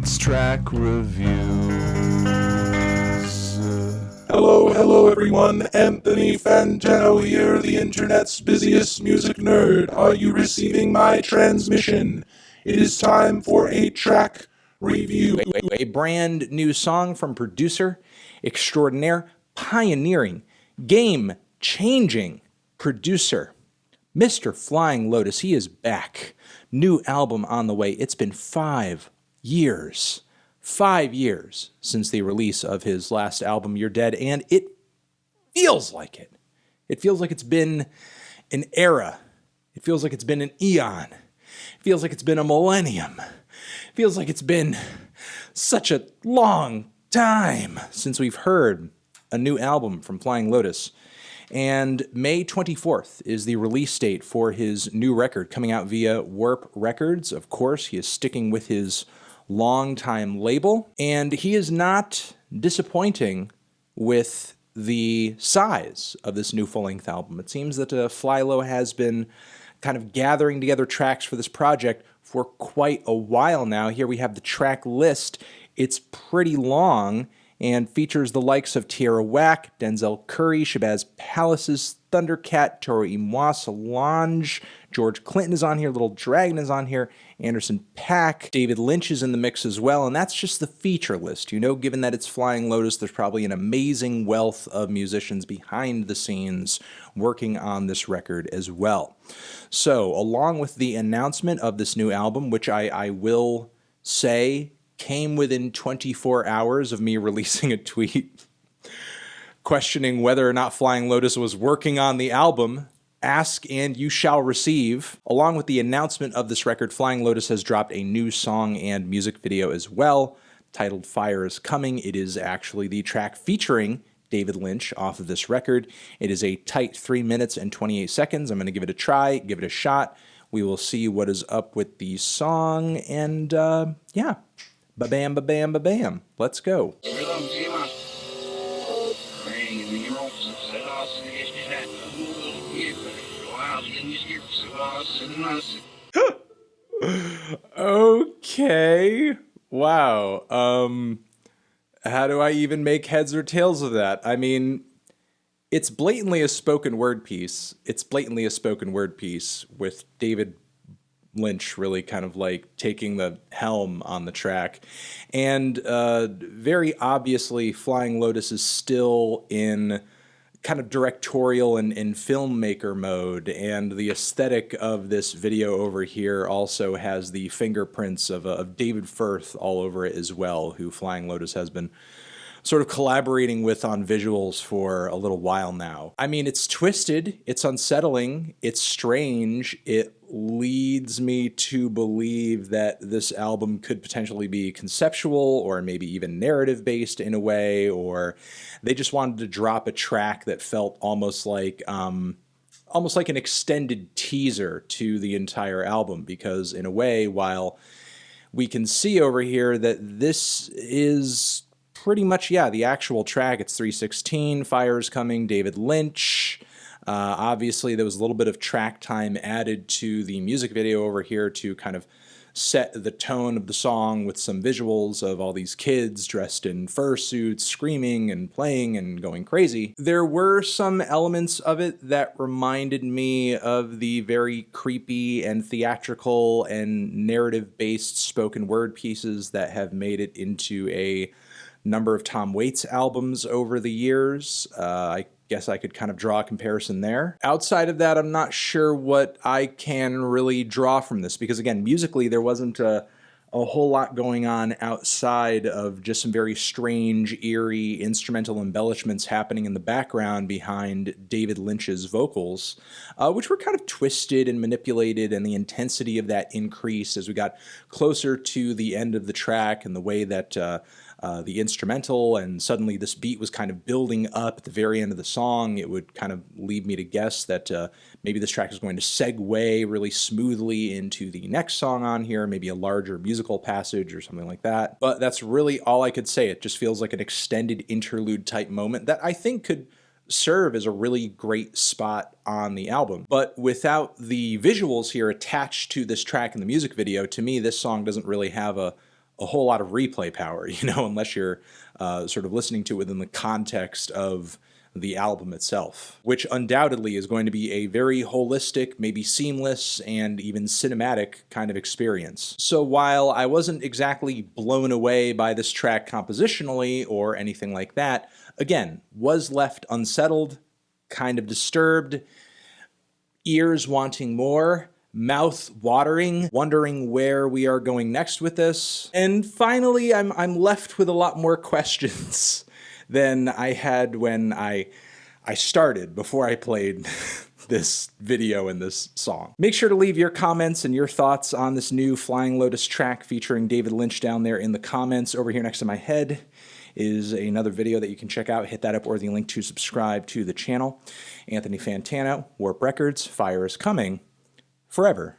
It's track reviews. Hello everyone, Anthony Fantano here, the internet's busiest music nerd. Are you receiving my transmission? It is time for a track review. A brand new song from producer extraordinaire, pioneering, game-changing producer, Mr. Flying Lotus. He is back. New album on the way. It's been 5 years. 5 years since the release of his last album, You're Dead, and it feels like it. It feels like it's been an era. It feels like it's been an eon. It feels like it's been a millennium. It feels like it's been such a long time since we've heard a new album from Flying Lotus. And May 24th is the release date for his new record coming out via Warp Records. Of course, he is sticking with his longtime label, and he is not disappointing with the size of this new full-length album. It seems that Flylo has been kind of gathering together tracks for this project for quite a while now. Here we have the track list. It's pretty long and features the likes of Tierra Whack, Denzel Curry, Shabazz Palaces, Thundercat, Toro y Moi, Solange, George Clinton is on here, Little Dragon is on here, Anderson .Paak, David Lynch is in the mix as well, and that's just the feature list. You know, given that it's Flying Lotus, there's probably an amazing wealth of musicians behind the scenes working on this record as well. So, along with the announcement of this new album, which I will say came within 24 hours of me releasing a tweet questioning whether or not Flying Lotus was working on the album, ask and you shall receive. Along with the announcement of this record, Flying Lotus has dropped a new song and music video as well, titled Fire is Coming. It is actually the track featuring David Lynch off of this record. It is a tight 3 minutes and 28 seconds. I'm going to give it a try, give it a shot. We will see what is up with the song, and yeah. Ba-bam, ba-bam, ba-bam. Let's go. Okay. Wow. How do I even make heads or tails of that? I mean, it's blatantly a spoken word piece. It's blatantly a spoken word piece with David Lynch really kind of like taking the helm on the track. And very obviously, Flying Lotus is still in kind of directorial and filmmaker mode, and the aesthetic of this video over here also has the fingerprints of David Firth all over it as well, who Flying Lotus has been sort of collaborating with on visuals for a little while now. I mean, it's twisted, it's unsettling, it's strange, it leads me to believe that this album could potentially be conceptual or maybe even narrative-based in a way, or they just wanted to drop a track that felt almost like an extended teaser to the entire album, because in a way, while we can see over here that this is pretty much, yeah, the actual track. It's 3:16, Fire's Coming, David Lynch. Obviously, there was a little bit of track time added to the music video over here to kind of set the tone of the song with some visuals of all these kids dressed in fursuits, screaming and playing and going crazy. There were some elements of it that reminded me of the very creepy and theatrical and narrative-based spoken word pieces that have made it into a number of Tom Waits albums over the years. I guess I could kind of draw a comparison there. Outside of that, I'm not sure what I can really draw from this, because again, musically, there wasn't a whole lot going on outside of just some very strange, eerie instrumental embellishments happening in the background behind David Lynch's vocals, which were kind of twisted and manipulated, and the intensity of that increased as we got closer to the end of the track, and the way that the instrumental and suddenly this beat was kind of building up at the very end of the song. It would kind of lead me to guess that maybe this track is going to segue really smoothly into the next song on here, maybe a larger musical passage or something like that. But that's really all I could say. It just feels like an extended interlude type moment that I think could serve as a really great spot on the album. But without the visuals here attached to this track in the music video, to me, this song doesn't really have a a whole lot of replay power, you know, unless you're sort of listening to it within the context of the album itself, which undoubtedly is going to be a very holistic, maybe seamless, and even cinematic kind of experience. So while I wasn't exactly blown away by this track compositionally or anything like that, again, was left unsettled, kind of disturbed, ears wanting more, mouth watering, wondering where we are going next with this. And finally, I'm left with a lot more questions than I had when I started, before I played this video and this song. Make sure to leave your comments and your thoughts on this new Flying Lotus track featuring David Lynch down there in the comments. Over here next to my head is another video that you can check out. Hit that up, or the link to subscribe to the channel. Anthony Fantano, Warp Records, Fire is Coming Forever.